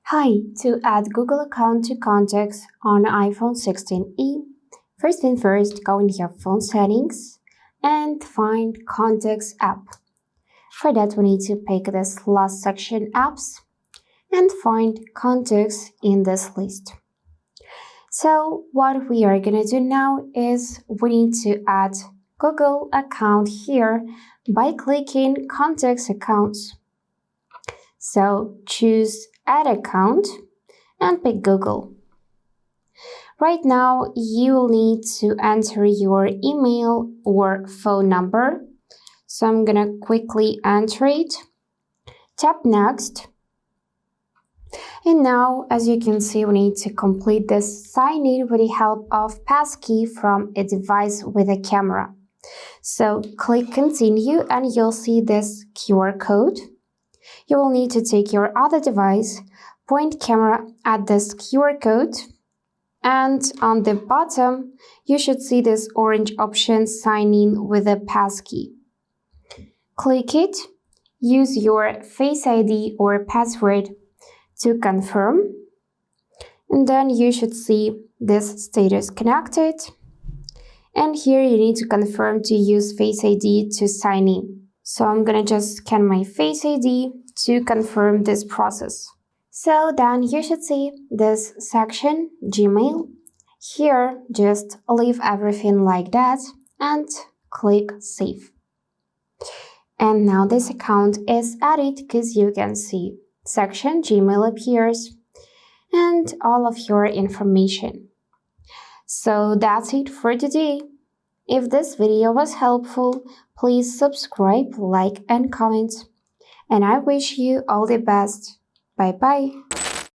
Hi, to add Google account to contacts on iPhone 16e, first thing first, go in your phone settings and find Contacts app. For that, we need to pick this last section, apps, and find contacts in this list. So what we are gonna do now is we need to add Google account here by clicking Contacts Accounts. So choose Add Account and pick Google. Right now, you will need to enter your email or phone number. So I'm gonna quickly enter it. Tap Next. And now, as you can see, we need to complete this sign in with the help of passkey from a device with a camera. So click Continue and you'll see this QR code. You will need to take your other device, point camera at this QR code, and on the bottom, you should see this orange option, sign in with a passkey. Click it, use your Face ID or password to confirm, and then you should see this status connected. And here you need to confirm to use Face ID to sign in. So I'm gonna just scan my Face ID to confirm this process. So then you should see this section, Gmail. Here, just leave everything like that and click Save. And now this account is added because you can see section Gmail appears and all of your information. So that's it for today. If this video was helpful, please subscribe, like, and comment. And I wish you all the best. Bye bye.